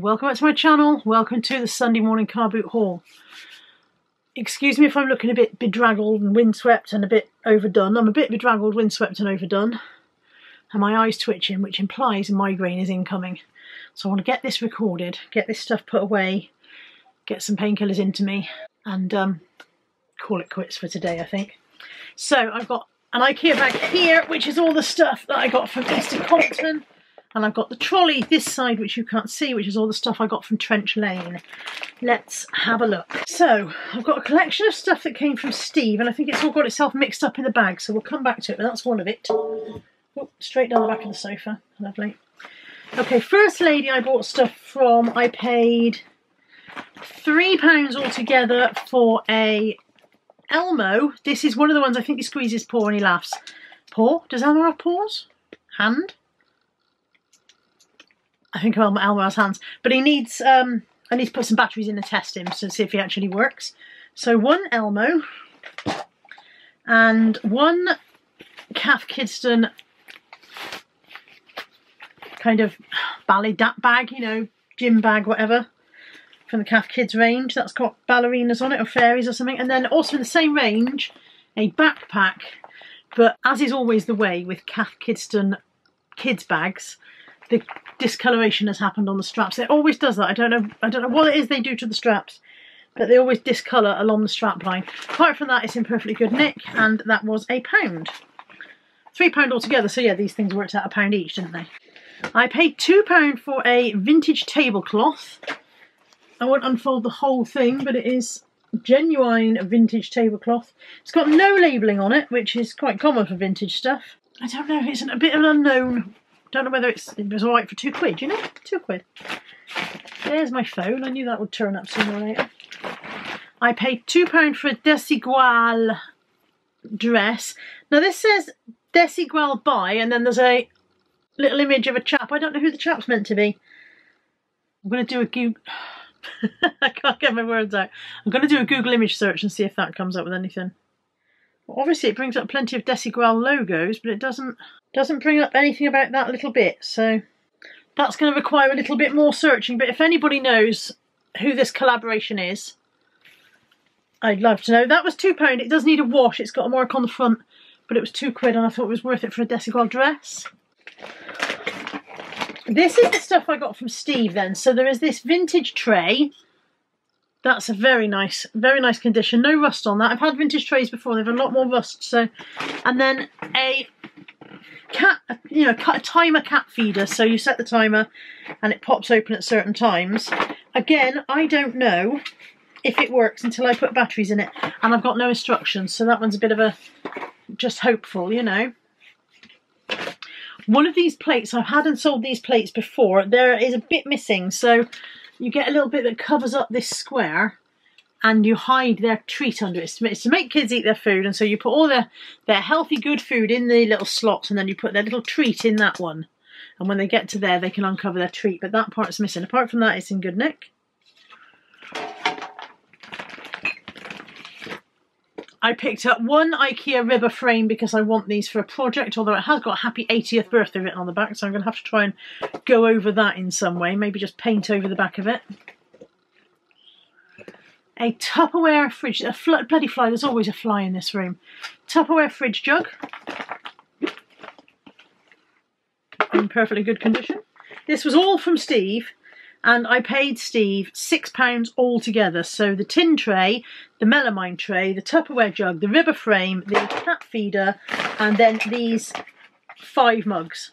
Welcome back to my channel. Welcome to the Sunday morning car boot haul. Excuse me if I'm looking a bit bedraggled and windswept and a bit overdone. I'm a bit bedraggled, windswept and overdone. And my eye's twitching, which implies a migraine is incoming. So I want to get this recorded, get this stuff put away, get some painkillers into me, and call it quits for today, I think. So I've got an IKEA bag here, which is all the stuff that I got from East Compton. And I've got the trolley this side, which you can't see, which is all the stuff I got from Trench Lane. Let's have a look. So I've got a collection of stuff that came from Steve, and I think it's all got itself mixed up in the bag, so we'll come back to it, but that's one of it. Oh, straight down the back of the sofa. Lovely. Okay, First Lady I bought stuff from. I paid £3 altogether for a Elmo. This is one of the ones I think he squeezes his paw and he laughs. Paw? Does Elmo have paws? Hand? I think Elmo has hands, but he needs, I need to put some batteries in to test him to see if he actually works. So one Elmo and one Cath Kidston kind of ballet bag, you know, gym bag, whatever, from the Cath Kids range. That's got ballerinas on it or fairies or something. And then also in the same range, a backpack, but as is always the way with Cath Kidston kids bags, the discoloration has happened on the straps. It always does that. I don't know what it is they do to the straps, but they always discolour along the strap line. Apart from that, it's in perfectly good nick, and that was £1. £3 altogether, so yeah, these things worked out £1 each, didn't they? I paid £2 for a vintage tablecloth. I won't unfold the whole thing, but it is genuine vintage tablecloth. It's got no labelling on it, which is quite common for vintage stuff. I don't know, it's a bit of an unknown. Don't know whether it was alright for £2, you know? £2. There's my phone. I knew that would turn up sooner or later. I paid £2 for a Desigual dress. Now this says Desigual buy, and then there's a little image of a chap. I don't know who the chap's meant to be. I'm going to do a Google... I can't get my words out. I'm going to do a Google image search and see if that comes up with anything. Well, obviously it brings up plenty of Desigual logos, but it doesn't bring up anything about that little bit, so that's going to require a little bit more searching. But if anybody knows who this collaboration is, I'd love to know. That was £2. It does need a wash. It's got a mark on the front, but it was £2 and I thought it was worth it for a Desigual dress. This is the stuff I got from Steve then. So there is this vintage tray. That's a very nice condition. No rust on that. I've had vintage trays before. They've a lot more rust. So, and then a cat, you know, a timer cat feeder. So you set the timer and it pops open at certain times. Again, I don't know if it works until I put batteries in it, and I've got no instructions. So that one's a bit of a just hopeful, you know. One of these plates, I've had and sold these plates before. There is a bit missing, so you get a little bit that covers up this square and you hide their treat under it. It's to make kids eat their food, and so you put all their healthy, good food in the little slots, and then you put their little treat in that one. And when they get to there, they can uncover their treat, but that part's missing. Apart from that, it's in good nick. I picked up one IKEA ribber frame because I want these for a project, although it has got happy 80th birthday written on the back, so I'm going to have to try and go over that in some way, maybe just paint over the back of it. A Tupperware fridge, a bloody fly, there's always a fly in this room. Tupperware fridge jug. In perfectly good condition. This was all from Steve. And I paid Steve £6 altogether. So the tin tray, the melamine tray, the Tupperware jug, the ribber frame, the cat feeder, and then these 5 mugs.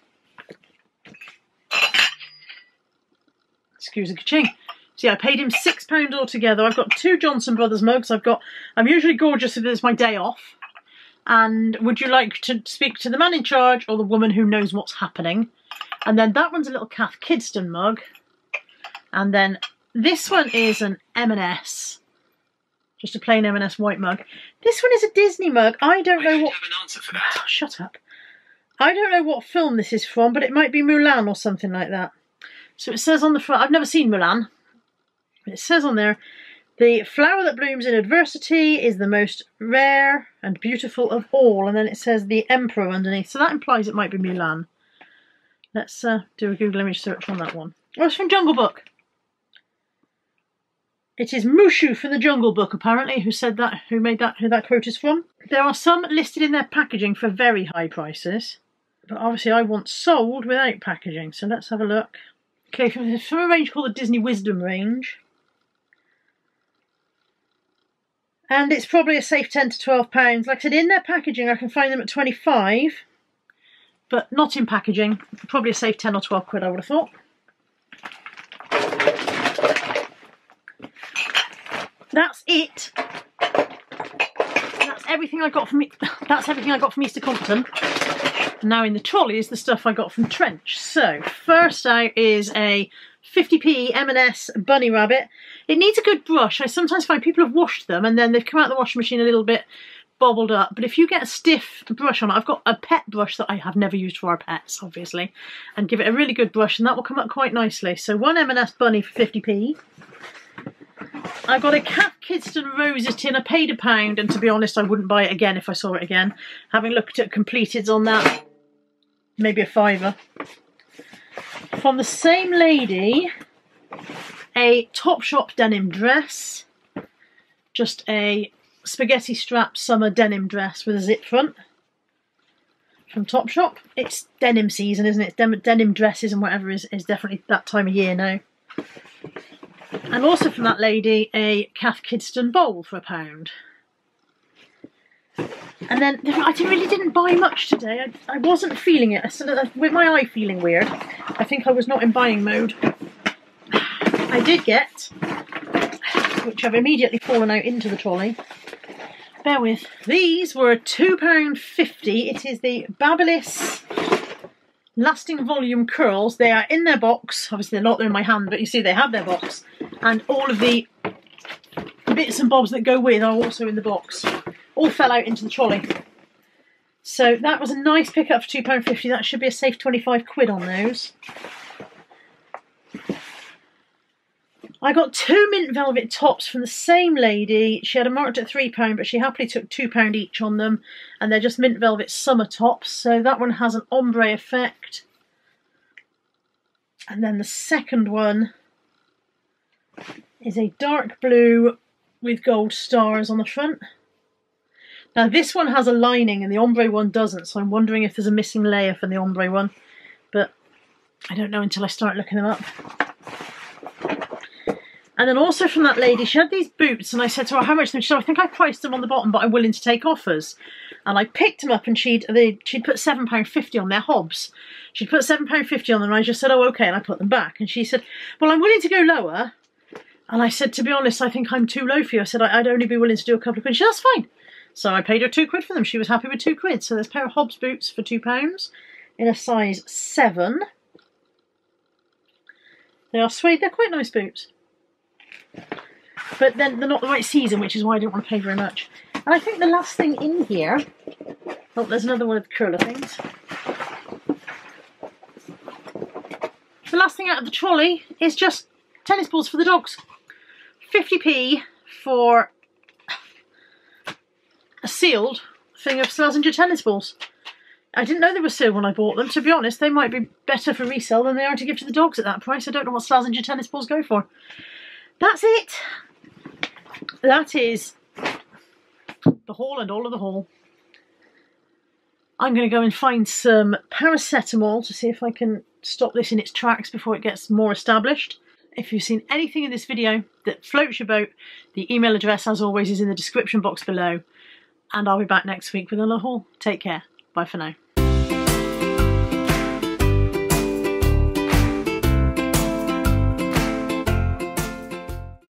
Excuse the ka-ching. So yeah, I paid him £6 altogether. I've got 2 Johnson Brothers mugs. I'm usually gorgeous if it's my day off. And would you like to speak to the man in charge or the woman who knows what's happening? And then that one's a little Cath Kidston mug. And then this one is an M&S. Just a plain M&S white mug. This one is a Disney mug. I don't know what... Oh, shut up. I don't know what film this is from, but it might be Mulan or something like that. So it says on the front... I've never seen Mulan. But it says on there, the flower that blooms in adversity is the most rare and beautiful of all. And then it says the Emperor underneath. So that implies it might be Mulan. Let's do a Google image search on that one. Oh, it's from Jungle Book. It is Mushu from the Jungle Book, apparently, who made that, who that quote is from. There are some listed in their packaging for very high prices, but obviously I want sold without packaging, so let's have a look. Okay, from a range called the Disney Wisdom range. And it's probably a safe £10 to £12. Like I said, in their packaging I can find them at 25, but not in packaging. Probably a safe 10 or 12 quid, I would have thought. That's it. That's everything I got from That's everything I got from Easter Compton. Now in the trolley is the stuff I got from Trench. So first out is a 50p M&S bunny rabbit. It needs a good brush. I sometimes find people have washed them and then they've come out of the washing machine a little bit bobbled up. But if you get a stiff brush on it, I've got a pet brush that I have never used for our pets, obviously, and give it a really good brush and that will come up quite nicely. So one M&S bunny for 50p. I got a Kath Kidston Roses tin. I paid £1 and to be honest I wouldn't buy it again if I saw it again. Having looked at completeds on that, maybe a £5. From the same lady, a Topshop denim dress. Just a spaghetti strap summer denim dress with a zip front. From Topshop. It's denim season, isn't it? Denim dresses and whatever is definitely that time of year now. And also from that lady, a Kath Kidston bowl for £1. And then I really didn't buy much today. I wasn't feeling it. With my eye feeling weird, I think I was not in buying mode. I did get, which have immediately fallen out into the trolley. Bear with. These were £2.50. It is the Babyliss Lasting Volume Curls. They are in their box. Obviously they're not there in my hand, but you see they have their box. And all of the bits and bobs that go with are also in the box. All fell out into the trolley. So that was a nice pickup for £2.50. That should be a safe 25 quid on those. I got 2 mint velvet tops from the same lady. She had them marked at £3, but she happily took £2 each on them. And they're just mint velvet summer tops. So that one has an ombre effect. And then the second one is a dark blue with gold stars on the front. Now this one has a lining and the ombre one doesn't, so I'm wondering if there's a missing layer for the ombre one, but I don't know until I start looking them up. And then also from that lady, she had these boots and I said to her, how much? And she said, I think I priced them on the bottom, but I'm willing to take offers. And I picked them up and she'd put £7.50 on their Hobbs. She'd put £7.50 on them and I just said, oh okay, and I put them back. And she said, well, I'm willing to go lower. And I said, to be honest, I think I'm too low for you. I said, I'd only be willing to do a couple of quid. She said, that's fine. So I paid her £2 for them. She was happy with £2. So there's a pair of Hobbs boots for £2 in a size 7. They are suede. They're quite nice boots. But then they're not the right season, which is why I didn't want to pay very much. And I think the last thing in here... Oh, there's another one of the curler things. The last thing out of the trolley is just tennis balls for the dogs. 50p for a sealed thing of Slazenger tennis balls. I didn't know they were sealed when I bought them. To be honest, they might be better for resale than they are to give to the dogs at that price. I don't know what Slazenger tennis balls go for. That's it. That is the haul and all of the haul. I'm going to go and find some paracetamol to see if I can stop this in its tracks before it gets more established. If you've seen anything in this video that floats your boat, the email address, as always, is in the description box below. And I'll be back next week with another haul. Take care. Bye for now.